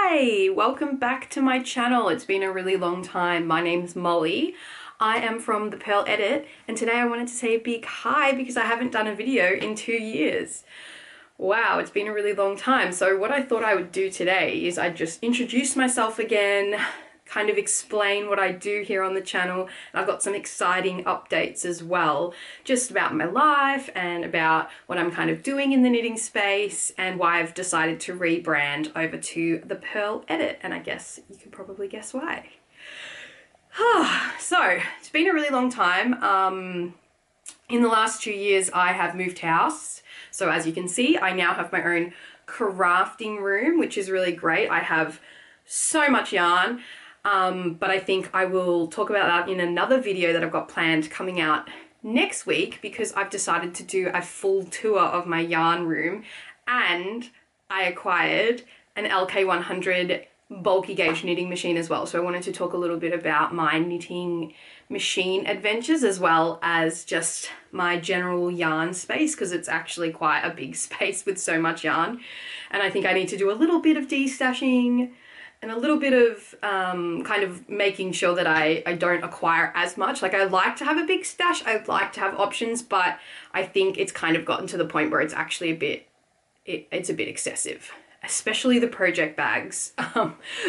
Hi, welcome back to my channel. It's been a really long time. My name's Molly. I am from Thepurledit, and today I wanted to say a big hi because I haven't done a video in 2 years. Wow, it's been a really long time. So what I thought I would do today is I'd just introduce myself again, kind of explain what I do here on the channel. And I've got some exciting updates as well, just about my life and about what I'm kind of doing in the knitting space and why I've decided to rebrand over to Thepurledit. And I guess you can probably guess why. So it's been a really long time. In the last 2 years, I have moved house. So as you can see, I now have my own crafting room, which is really great. I have so much yarn, but I think I will talk about that in another video that I've got planned coming out next week, because I've decided to do a full tour of my yarn room, and I acquired an LK100 bulky gauge knitting machine as well. So I wanted to talk a little bit about my knitting machine adventures as well as just my general yarn space, because it's actually quite a big space with so much yarn, and I think I need to do a little bit of destashing and a little bit of kind of making sure that I don't acquire as much. Like, I like to have a big stash, I'd like to have options, but I think it's kind of gotten to the point where it's actually a bit, it's a bit excessive, especially the project bags.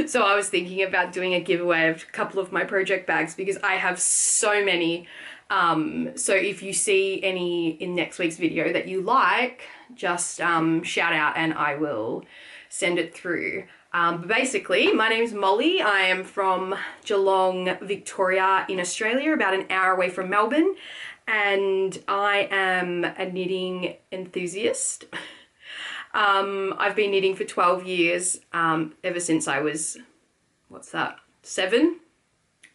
So I was thinking about doing a giveaway of a couple of my project bags because I have so many. So if you see any in next week's video that you like, just shout out and I will send it through. But basically, my name's Molly. I am from Geelong, Victoria in Australia, about an hour away from Melbourne, and I am a knitting enthusiast. I've been knitting for 12 years, ever since I was, seven?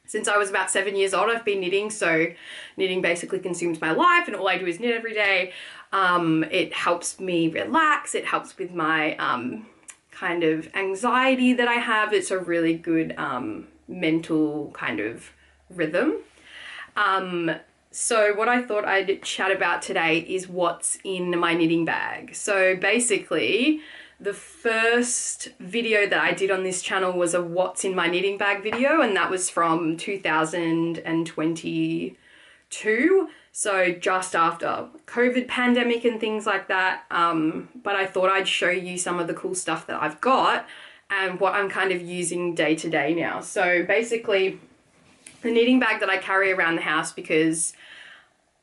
Since I was about 7 years old, I've been knitting. So knitting basically consumes my life, and all I do is knit every day. It helps me relax. It helps with my kind of anxiety that I have. It's a really good mental kind of rhythm. So what I thought I'd chat about today is what's in my knitting bag. So basically, the first video that I did on this channel was a what's in my knitting bag video, and that was from 2022. So just after COVID pandemic and things like that. But I thought I'd show you some of the cool stuff that I've got and what I'm kind of using day to day now. So basically, the knitting bag that I carry around the house, because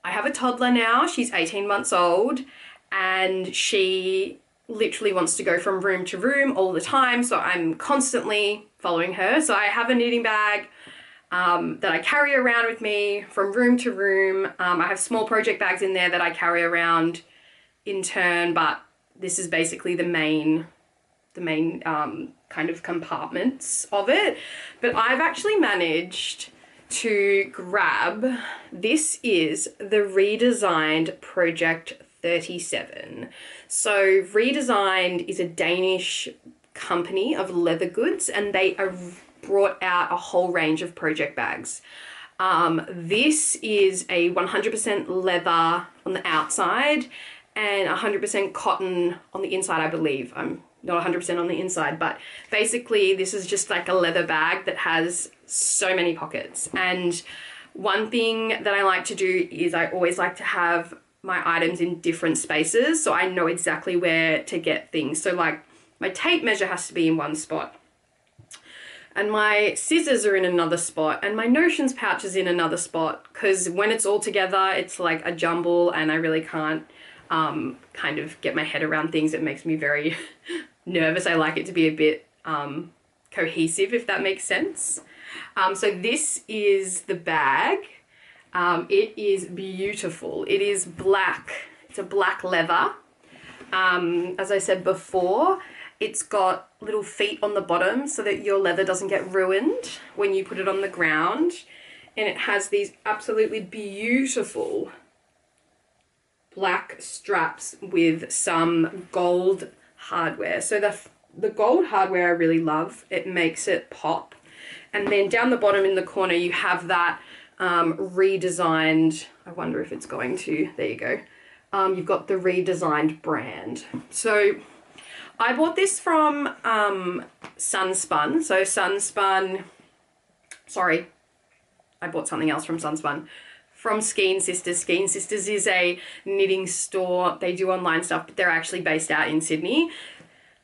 I have a toddler now, she's 18 months old, and she literally wants to go from room to room all the time, so I'm constantly following her. So I have a knitting bag that I carry around with me from room to room. I have small project bags in there that I carry around in turn, but this is basically the main kind of compartments of it. But I've actually managed to grab, this is the redesigned Project 37. So Redesigned is a Danish company of leather goods, and they have brought out a whole range of project bags. This is a 100% leather on the outside and 100% cotton on the inside, I believe. I'm not 100% on the inside, but basically this is just like a leather bag that has so many pockets. And one thing that I like to do is I always like to have my items in different spaces, so I know exactly where to get things. So like my tape measure has to be in one spot, and my scissors are in another spot, and my notions pouch is in another spot, because when it's all together it's like a jumble and I really can't kind of get my head around things. It makes me very nervous. I like it to be a bit cohesive, if that makes sense. So this is the bag. It is beautiful. It is black. It's a black leather. As I said before, it's got little feet on the bottom so that your leather doesn't get ruined when you put it on the ground. And it has these absolutely beautiful black straps with some gold hardware. So the gold hardware I really love. It makes it pop. And then down the bottom in the corner you have that redesigned, I wonder if it's going to, there you go. You've got the redesigned brand. So I bought this from Sunspun. So Sunspun, sorry, I bought something else from Sunspun. From Skeen Sisters. Skeen Sisters is a knitting store. They do online stuff, but they're actually based out in Sydney.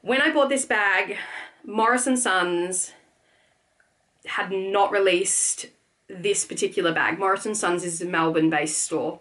When I bought this bag, Morris & Sons had not released this particular bag. Morris & Sons is a Melbourne-based store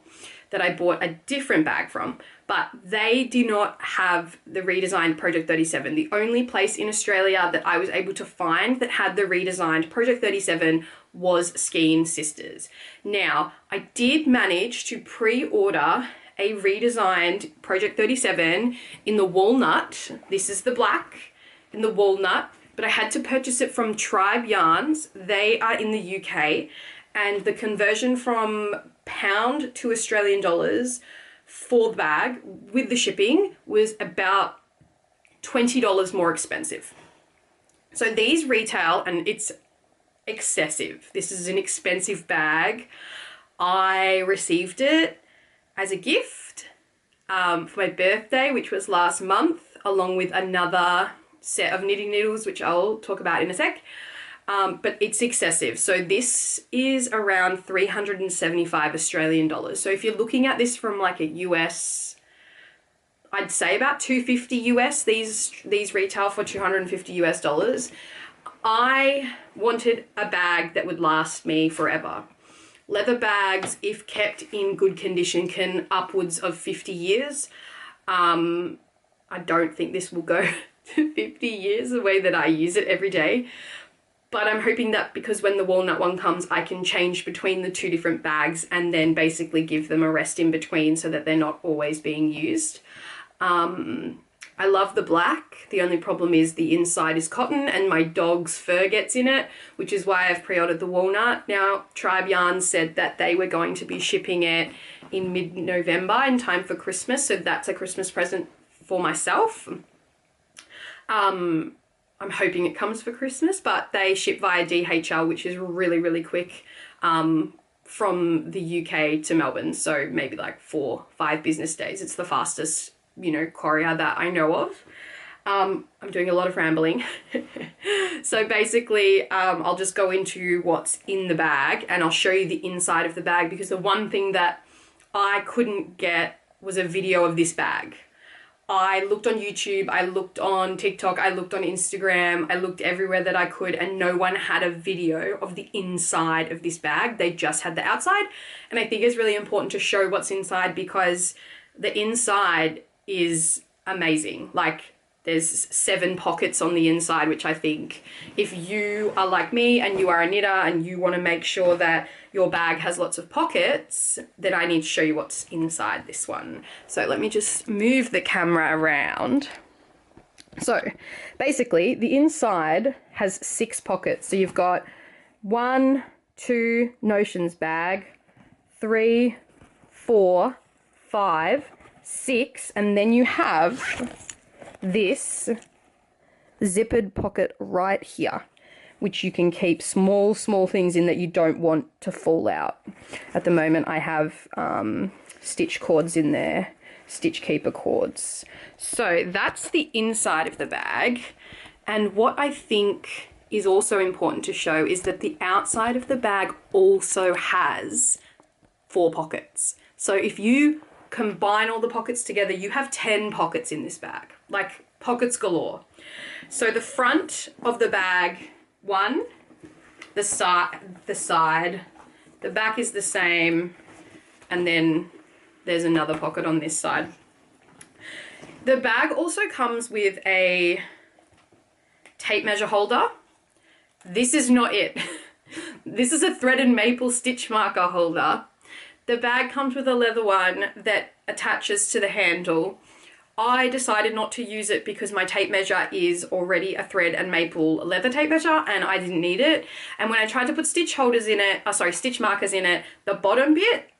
that I bought a different bag from, but they do not have the redesigned Project 37. The only place in Australia that I was able to find that had the redesigned Project 37 was Skeen Sisters. Now, I did manage to pre-order a redesigned Project 37 in the walnut. This is the black in the walnut, but I had to purchase it from Tribe Yarns. They are in the UK, and the conversion from pound to Australian dollars for the bag with the shipping was about $20 more expensive. So these retail, and it's excessive. This is an expensive bag. I received it as a gift for my birthday, which was last month, along with another set of knitting needles, which I'll talk about in a sec. But it's excessive. So this is around 375 Australian dollars. So if you're looking at this from like a US, I'd say about 250 US. These retail for 250 US dollars. I wanted a bag that would last me forever. Leather bags, if kept in good condition, can upwards of 50 years. I don't think this will go to 50 years the way that I use it every day. But I'm hoping that because when the walnut one comes, I can change between the two different bags and then basically give them a rest in between so that they're not always being used. I love the black. The only problem is the inside is cotton and my dog's fur gets in it, which is why I've pre-ordered the walnut. Now, Tribe Yarns said that they were going to be shipping it in mid-November in time for Christmas, so that's a Christmas present for myself. I'm hoping it comes for Christmas, but they ship via DHL, which is really, really quick from the UK to Melbourne. So maybe like 4-5 business days. It's the fastest, courier that I know of. I'm doing a lot of rambling. So basically, I'll just go into what's in the bag and I'll show you the inside of the bag, because the one thing that I couldn't get was a video of this bag. I looked on YouTube, I looked on TikTok, I looked on Instagram, I looked everywhere that I could, and no one had a video of the inside of this bag. They just had the outside. And I think it's really important to show what's inside because the inside is amazing. Like, there's 7 pockets on the inside, which I think if you are like me and you are a knitter and you want to make sure that your bag has lots of pockets, then I need to show you what's inside this one. So let me just move the camera around. So basically the inside has 6 pockets. So you've got 1, 2 notions bag, 3, 4, 5, 6, and then you have this zippered pocket right here, which you can keep small things in that you don't want to fall out. At the moment I have stitch cords in there, stitch keeper cords. So that's the inside of the bag. And what I think is also important to show is that the outside of the bag also has 4 pockets. So if you combine all the pockets together, you have 10 pockets in this bag, like pockets galore. So the front of the bag, 1, the side, the back is the same, and then there's another pocket on this side. The bag also comes with a tape measure holder. This is not it. This is a thread and maple stitch marker holder. The bag comes with a leather one that attaches to the handle. I decided not to use it because my tape measure is already a thread and maple leather tape measure and I didn't need it. And when I tried to put stitch markers in it, the bottom bit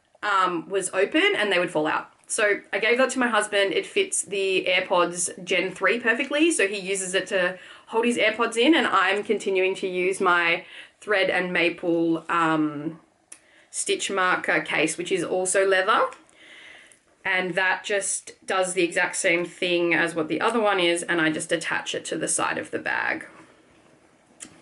was open and they would fall out. So I gave that to my husband. It fits the AirPods Gen 3 perfectly. So he uses it to hold his AirPods in, and I'm continuing to use my thread and maple stitch marker case, which is also leather. And that just does the exact same thing as what the other one is, and I just attach it to the side of the bag.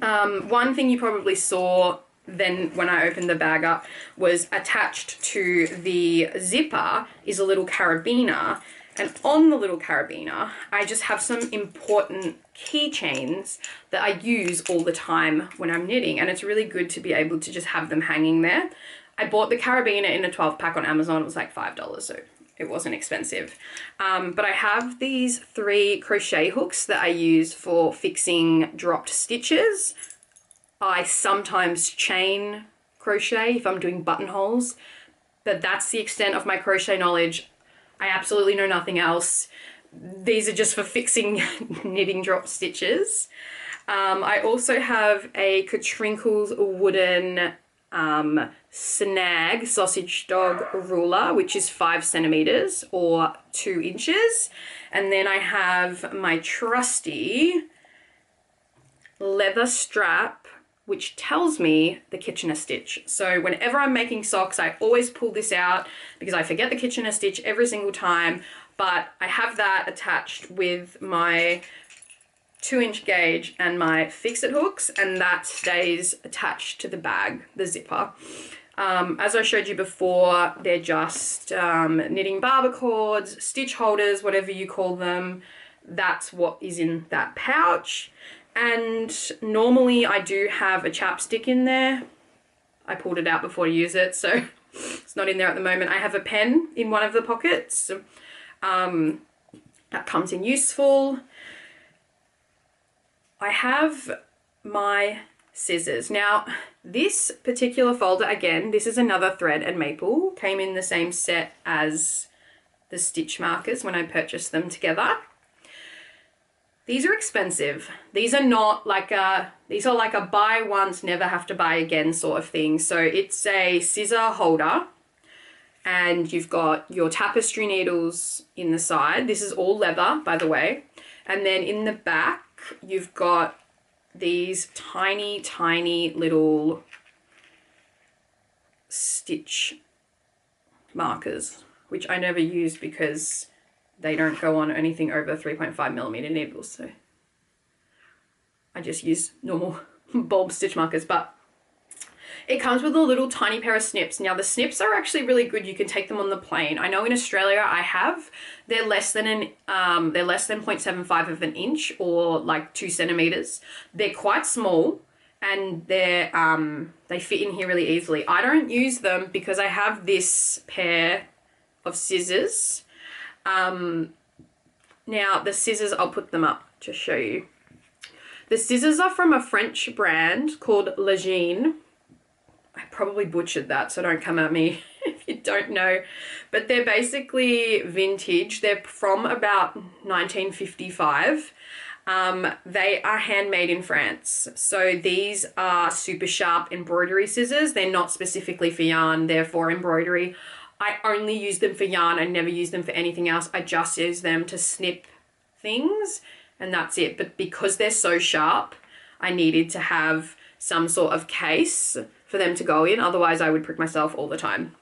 One thing you probably saw then when I opened the bag up was attached to the zipper is a little carabiner, and on the little carabiner I just have some important keychains that I use all the time when I'm knitting, and it's really good to be able to just have them hanging there. I bought the carabiner in a 12 pack on Amazon. It was like $5, so it wasn't expensive. But I have these 3 crochet hooks that I use for fixing dropped stitches. I sometimes chain crochet if I'm doing buttonholes, but that's the extent of my crochet knowledge. I absolutely know nothing else. These are just for fixing knitting drop stitches. I also have a Katrinkles wooden snag sausage dog ruler, which is 5 centimeters or 2 inches. And then I have my trusty leather strap, which tells me the Kitchener stitch. So whenever I'm making socks, I always pull this out because I forget the Kitchener stitch every single time, but I have that attached with my 2-inch gauge and my fix-it hooks, and that stays attached to the bag, the zipper. As I showed you before, they're just knitting barber cords, stitch holders, whatever you call them. That's what is in that pouch. And normally I do have a chapstick in there. I pulled it out before I use it, so it's not in there at the moment. I have a pen in one of the pockets. That comes in useful. I have my scissors. Now, this particular folder, again, this is another thread and maple, came in the same set as the stitch markers when I purchased them together. These are expensive. These are not like these are like a buy once, never have to buy again sort of thing. So it's a scissor holder, and you've got your tapestry needles in the side. This is all leather, by the way. And then in the back, you've got these tiny, tiny little stitch markers, which I never use because they don't go on anything over 3.5mm needles. So I just use normal bulb stitch markers, but it comes with a little tiny pair of snips. Now the snips are actually really good. You can take them on the plane. I know in Australia they're less than 0.75 of an inch, or like 2 centimeters. They're quite small, and they fit in here really easily. I don't use them because I have this pair of scissors. Now the scissors, I'll put them up to show you. The scissors are from a French brand called Legine. I probably butchered that, so don't come at me if you don't know. But they're basically vintage. They're from about 1955. They are handmade in France. So these are super sharp embroidery scissors. They're not specifically for yarn, they're for embroidery. I only use them for yarn. I never use them for anything else. I just use them to snip things, and that's it. But because they're so sharp, I needed to have some sort of case for them to go in. Otherwise, I would prick myself all the time.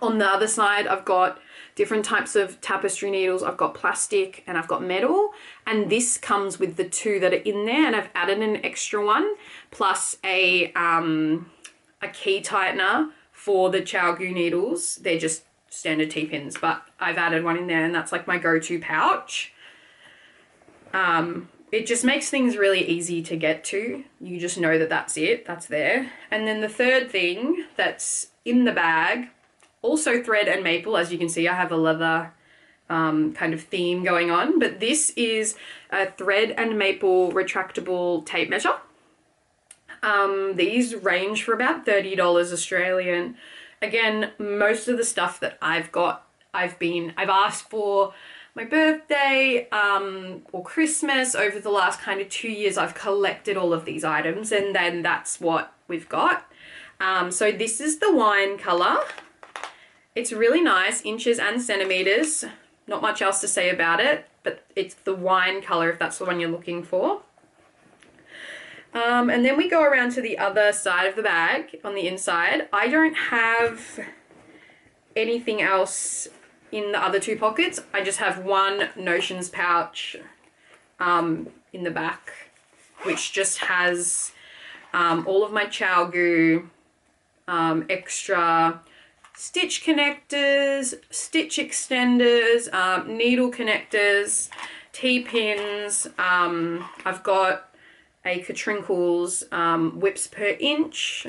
On the other side, I've got different types of tapestry needles. I've got plastic and I've got metal. And this comes with the 2 that are in there. And I've added an extra one, plus a key tightener for the Chiaogoo needles. They're just standard T-pins, but I've added one in there, and that's like my go-to pouch. It just makes things really easy to get to. You just know that that's it, that's there. And then the third thing that's in the bag, also thread and maple. As you can see, I have a leather kind of theme going on, but this is a thread and maple retractable tape measure. These range for about $30 Australian. Again, most of the stuff that I've got, I've asked for my birthday or Christmas. Over the last kind of 2 years, I've collected all of these items, and then that's what we've got. So this is the wine color. It's really nice, inches and centimeters. Not much else to say about it, but it's the wine color if that's the one you're looking for. And then we go around to the other side of the bag on the inside. I don't have anything else in the other 2 pockets, I just have one Notions pouch in the back, which just has all of my Chiaogoo extra stitch connectors, stitch extenders, needle connectors, T-pins. I've got a Katrinkles whips per inch.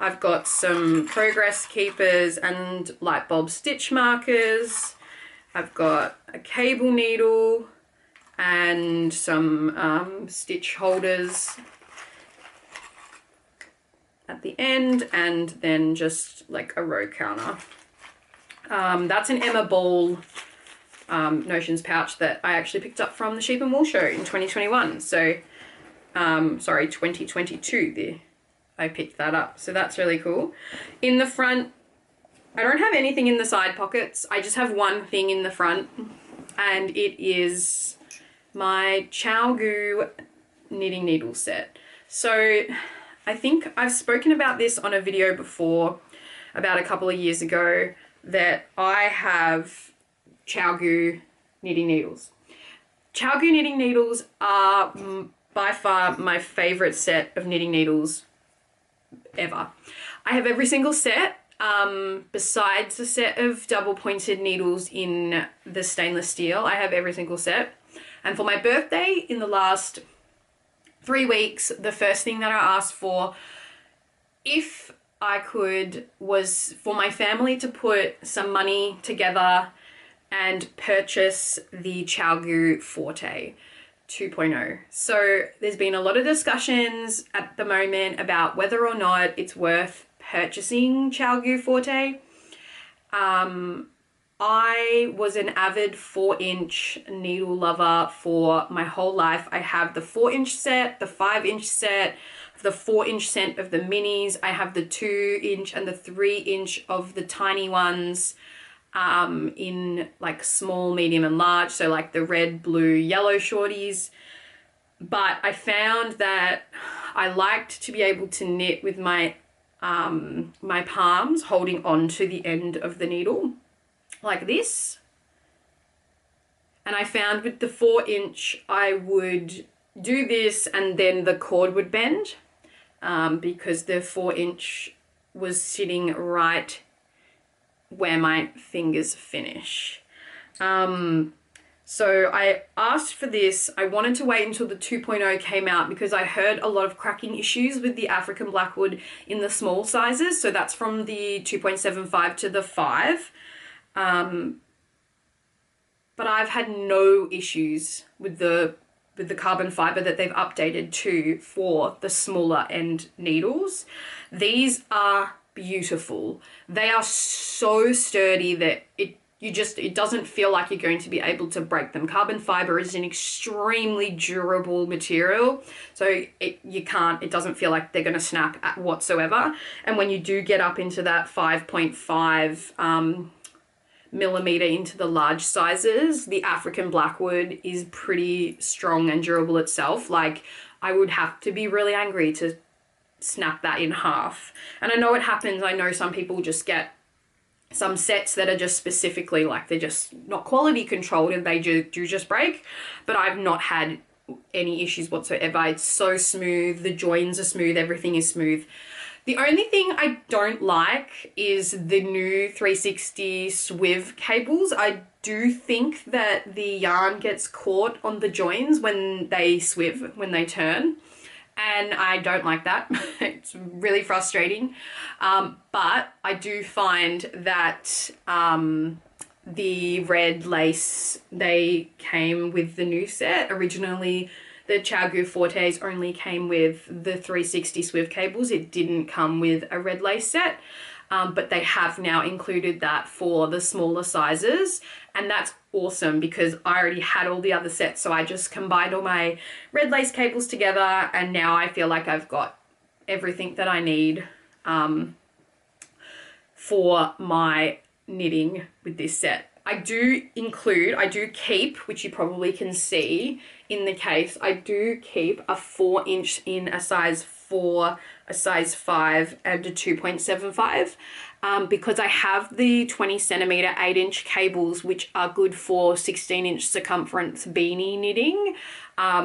I've got some progress keepers and light bulb stitch markers. I've got a cable needle and some stitch holders at the end, and then just like a row counter. That's an Emma Ball Notions pouch that I actually picked up from the Sheep and Wool show in 2021. So, sorry, 2022 there. I picked that up. So that's really cool. In the front, I don't have anything in the side pockets. I just have one thing in the front, and it is my Chiaogoo knitting needle set. So I think I've spoken about this on a video before, about a couple of years ago, that I have Chiaogoo knitting needles. Chiaogoo knitting needles are by far my favorite set of knitting needles ever. I have every single set, besides the set of double pointed needles in the stainless steel. I have every single set. And for my birthday in the last 3 weeks, the first thing that I asked for, if I could, was for my family to put some money together and purchase the Chiaogoo Forte 2.0. So there's been a lot of discussions at the moment about whether or not it's worth purchasing Chiaogoo Forte. I was an avid 4-inch needle lover for my whole life. I have the 4-inch set, the 5-inch set, the 4-inch set of the minis. I have the 2-inch and the 3-inch of the tiny ones in like small, medium and large. So like the red, blue, yellow shorties. But I found that I liked to be able to knit with my my palms holding on to the end of the needle like this. And I found with the 4-inch I would do this and then the cord would bend because the 4-inch was sitting right where my fingers finish. So I asked for this. I wanted to wait until the 2.0 came out because I heard a lot of cracking issues with the African Blackwood in the small sizes. So that's from the 2.75 to the 5. But I've had no issues with the carbon fiber that they've updated to for the smaller end needles. These are beautiful. They are so sturdy that it doesn't feel like you're going to be able to break them. Carbon fiber is an extremely durable material, so it doesn't feel like they're going to snap at whatsoever. And when you do get up into that 5.5 millimeter into the large sizes, the African Blackwood is pretty strong and durable itself. Like, I would have to be really angry to snap that in half. And I know it happens. I know some people just get some sets that are just specifically like they're just not quality controlled and they do just break, but I've not had any issues whatsoever. It's so smooth, the joins are smooth, everything is smooth. The only thing I don't like is the new 360 swiv cables. I do think that the yarn gets caught on the joins when they swiv, when they turn. And I don't like that. It's really frustrating. But I do find that the red lace, they came with the new set. Originally, the Chiaogoo Fortes only came with the 360 swiv cables. It didn't come with a red lace set. But they have now included that for the smaller sizes. And that's awesome because I already had all the other sets. So I just combined all my red lace cables together. And now I feel like I've got everything that I need for my knitting with this set. I do keep, which you probably can see in the case, I do keep a 4-inch in a size 4, a size 5 and a 2.75. because I have the 20 centimeter 8-inch cables, which are good for 16-inch circumference beanie knitting.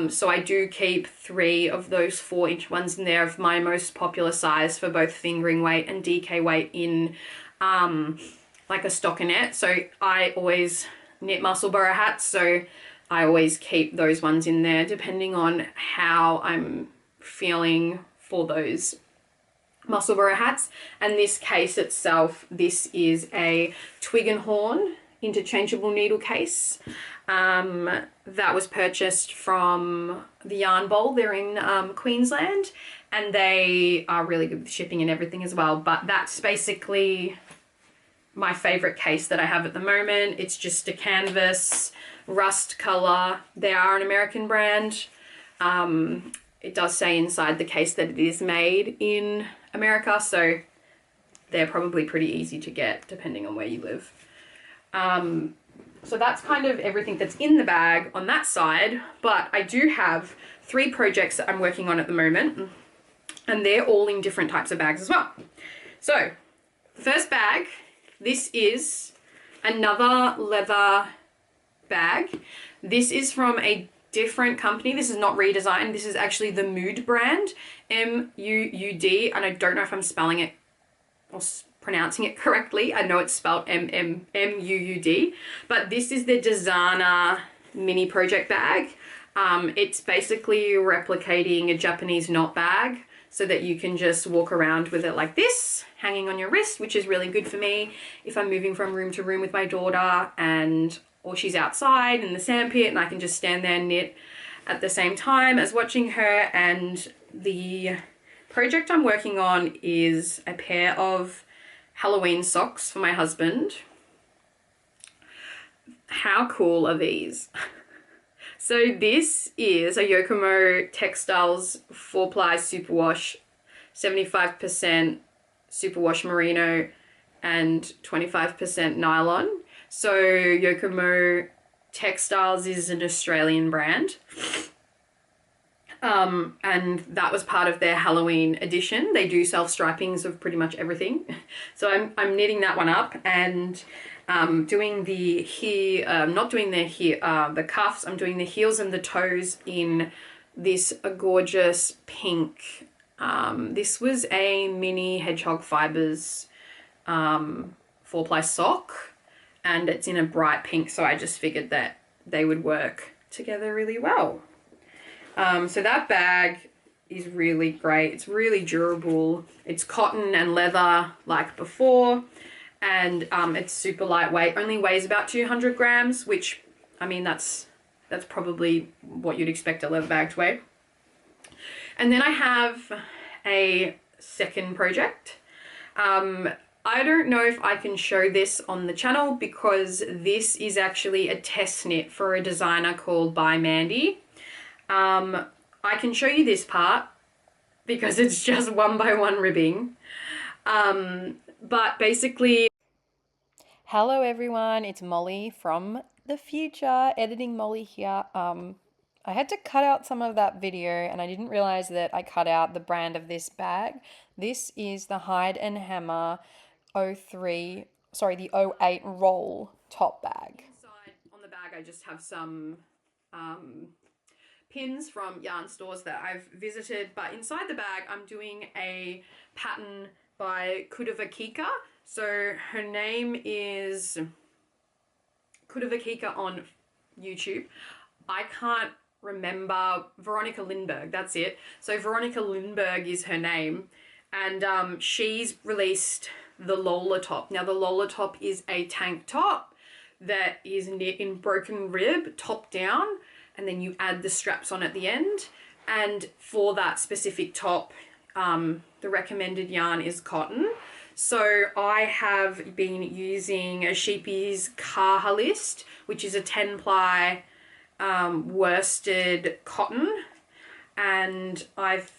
So I do keep 3 of those 4-inch ones in there of my most popular size for both fingering weight and DK weight in like a stockinette. So I always knit Musselburgh hats, so I always keep those ones in there depending on how I'm feeling for those Musselburgh hats. And this case itself, this is a Twig and Horn interchangeable needle case that was purchased from the Yarn Bowl. They're in Queensland, and they are really good with shipping and everything as well. But that's basically my favorite case that I have at the moment. It's just a canvas rust color. They are an American brand. It does say inside the case that it is made in America, so they're probably pretty easy to get depending on where you live. So that's kind of everything that's in the bag on that side, but I do have 3 projects that I'm working on at the moment, and they're all in different types of bags as well. So the first bag, this is another leather bag. This is from a different company. This is not redesigned. This is actually the Muud brand, M-U-U-D, and I don't know if I'm spelling it or pronouncing it correctly. I know it's spelled M-U-U-D, but this is the Dzana mini project bag. It's basically replicating a Japanese knot bag so that you can just walk around with it like this, hanging on your wrist, which is really good for me if I'm moving from room to room with my daughter, or she's outside in the sandpit and I can just stand there and knit at the same time as watching her. And the project I'm working on is a pair of Halloween socks for my husband. How cool are these? So this is a Yokomo Textiles 4-ply superwash, 75% superwash merino and 25% nylon. So Yokomo Textiles is an Australian brand. And that was part of their Halloween edition. They do self-stripings of pretty much everything. So I'm knitting that one up and doing the the cuffs. I'm doing the heels and the toes in this gorgeous pink. This was a mini Hedgehog Fibers 4-ply sock, and it's in a bright pink, so I just figured that they would work together really well. So that bag is really great. It's really durable. It's cotton and leather like before, and it's super lightweight. Only weighs about 200 grams, which, I mean, that's probably what you'd expect a leather bag to weigh. And then I have a second project. I don't know if I can show this on the channel because this is actually a test knit for a designer called By Mandy. I can show you this part because it's just 1x1 ribbing. But basically... Hello everyone, it's Molly from the future, editing Molly here. I had to cut out some of that video and I didn't realize that I cut out the brand of this bag. This is the Hide and Hammer the 08 roll top bag. Inside on the bag I just have some pins from yarn stores that I've visited, but inside the bag I'm doing a pattern by Kudavakika. So her name is Kudavakika on YouTube. I can't remember, Veronica Lindberg, that's it. So Veronica Lindberg is her name, and she's released the Lola top. Now the Lola top is a tank top that is knit in broken rib, top down, and then you add the straps on at the end. And for that specific top, the recommended yarn is cotton. So I have been using a Sheepy's Kaha list, which is a 10-ply worsted cotton, and I've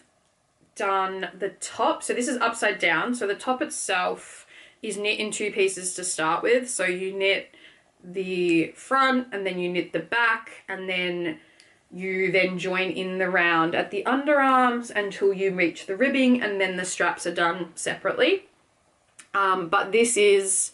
done the top. So this is upside down. So the top itself is knit in 2 pieces to start with. So you knit the front and then you knit the back, and then you then join in the round at the underarms until you reach the ribbing, and then the straps are done separately. But this is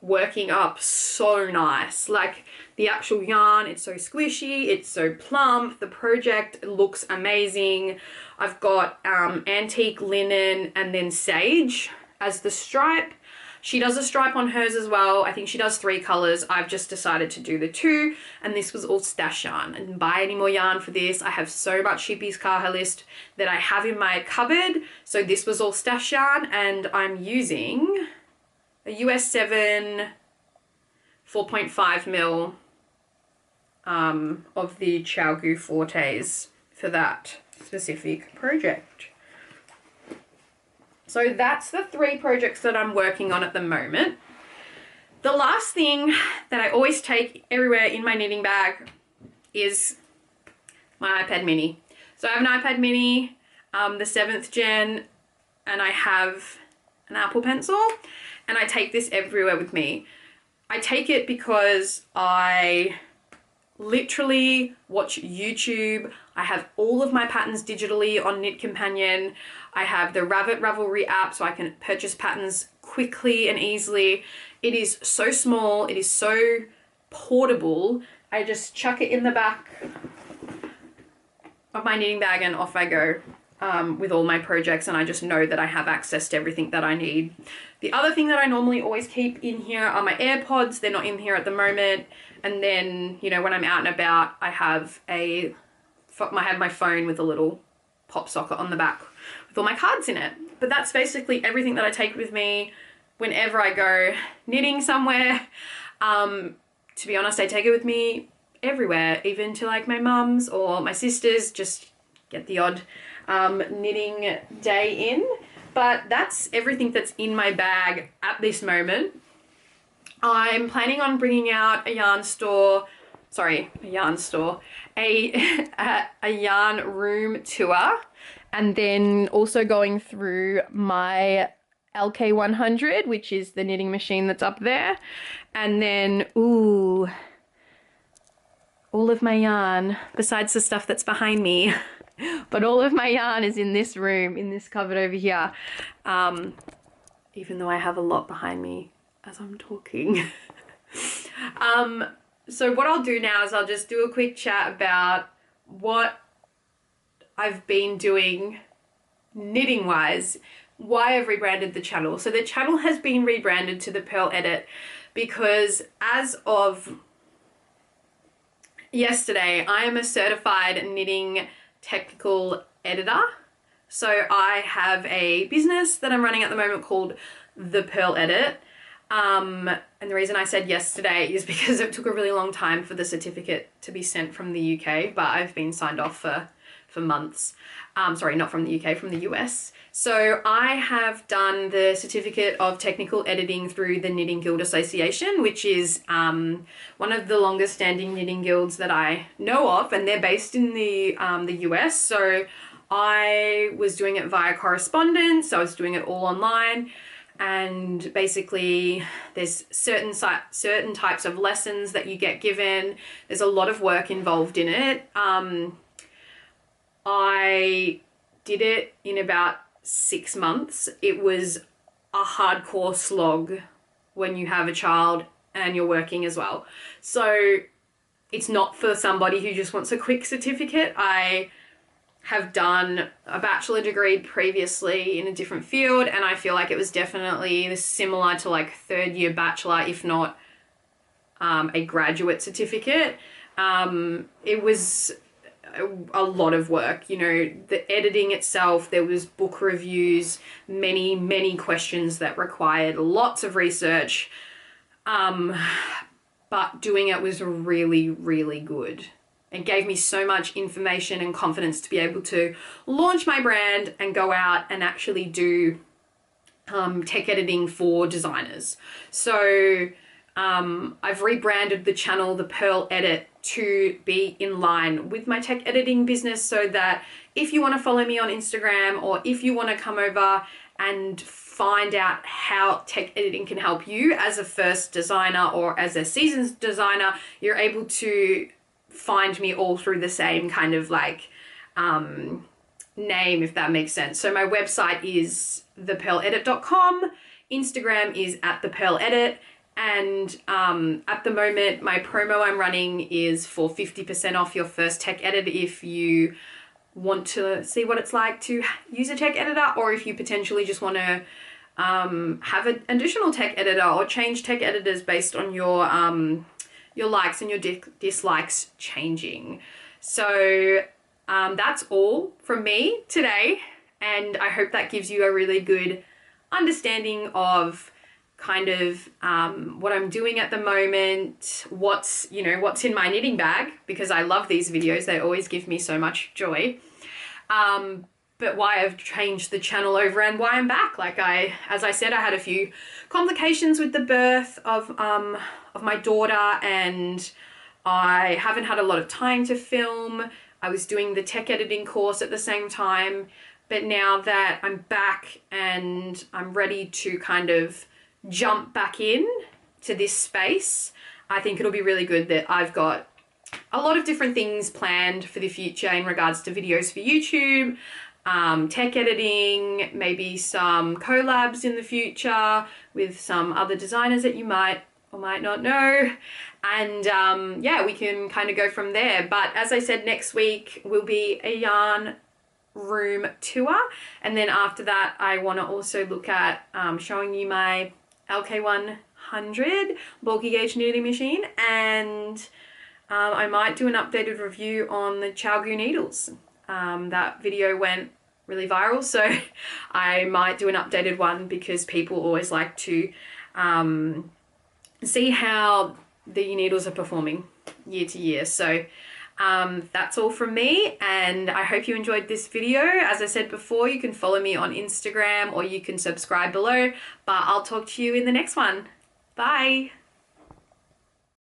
working up so nice. Like the actual yarn, it's so squishy, it's so plump, the project looks amazing. I've got antique linen and then sage as the stripe. She does a stripe on hers as well. I think she does 3 colors. I've just decided to do the 2, and this was all stash yarn. I didn't buy any more yarn for this. I have so much Shippy's Kaha list that I have in my cupboard. So this was all stash yarn, and I'm using a US 7 4.5 mil of the Chiaogoo Fortes for that specific project. So that's the 3 projects that I'm working on at the moment. The last thing that I always take everywhere in my knitting bag is my iPad mini. So I have an iPad mini, the 7th gen, and I have an Apple Pencil, and I take this everywhere with me. I take it because I literally watch YouTube. I have all of my patterns digitally on Knit Companion. I have the Ravelry app so I can purchase patterns quickly and easily. It is so small, it is so portable. I just chuck it in the back of my knitting bag and off I go with all my projects, and I just know that I have access to everything that I need. The other thing that I normally always keep in here are my AirPods. They're not in here at the moment. And then, you know, when I'm out and about, I have my phone with a little pop socket on the back with all my cards in it. But that's basically everything that I take with me whenever I go knitting somewhere. To be honest, I take it with me everywhere, even to like my mum's or my sister's, just get the odd knitting day in. But that's everything that's in my bag at this moment. I'm planning on bringing out a yarn room tour, and then also going through my LK100, which is the knitting machine that's up there. And then, ooh, all of my yarn, besides the stuff that's behind me, but all of my yarn is in this room, in this cupboard over here. Even though I have a lot behind me as I'm talking. So what I'll do now is I'll just do a quick chat about what I've been doing knitting wise, why I've rebranded the channel. So the channel has been rebranded to the Thepurledit because as of yesterday, I am a certified knitting technical editor. So I have a business that I'm running at the moment called Thepurledit. And the reason I said yesterday is because it took a really long time for the certificate to be sent from the UK, but I've been signed off for months. Sorry, not from the UK, from the US. So I have done the certificate of technical editing through the Knitting Guild Association, which is one of the longest standing knitting guilds that I know of, and they're based in the US. So I was doing it via correspondence. So I was doing it all online. And basically there's certain types of lessons that you get given. There's a lot of work involved in it. I did it in about 6 months. It was a hardcore slog when you have a child and you're working as well. So it's not for somebody who just wants a quick certificate. I have done a bachelor degree previously in a different field, and I feel like it was definitely similar to like 3rd year bachelor, if not a graduate certificate. It was a lot of work, you know, the editing itself, there was book reviews, many questions that required lots of research, but doing it was really, really good. It gave me so much information and confidence to be able to launch my brand and go out and actually do tech editing for designers. So I've rebranded the channel, the Thepurledit, to be in line with my tech editing business, so that if you want to follow me on Instagram, or if you want to come over and find out how tech editing can help you as a first designer or as a seasoned designer, you're able to find me all through the same kind of like name, if that makes sense. So my website is thepurledit.com. Instagram is at Thepurledit. And at the moment, my promo I'm running is for 50% off your first tech edit if you want to see what it's like to use a tech editor, or if you potentially just want to have an additional tech editor or change tech editors based on your likes and your dislikes changing. So that's all from me today, and I hope that gives you a really good understanding of kind of what I'm doing at the moment, what's in my knitting bag, because I love these videos. They always give me so much joy. But why I've changed the channel over and why I'm back. Like as I said, I had a few complications with the birth of my daughter, and I haven't had a lot of time to film. I was doing the tech editing course at the same time, but now that I'm back and I'm ready to kind of jump back in to this space, I think it'll be really good that I've got a lot of different things planned for the future in regards to videos for YouTube, tech editing, maybe some collabs in the future with some other designers that you might or might not know. And yeah, we can kind of go from there. But as I said, next week will be a yarn room tour. And then after that, I want to also look at showing you my LK100 bulky gauge knitting machine, and I might do an updated review on the Chiaogoo needles. That video went really viral, so I might do an updated one because people always like to see how the needles are performing year to year. So that's all from me, and I hope you enjoyed this video. As I said before, you can follow me on Instagram or you can subscribe below, but I'll talk to you in the next one. Bye.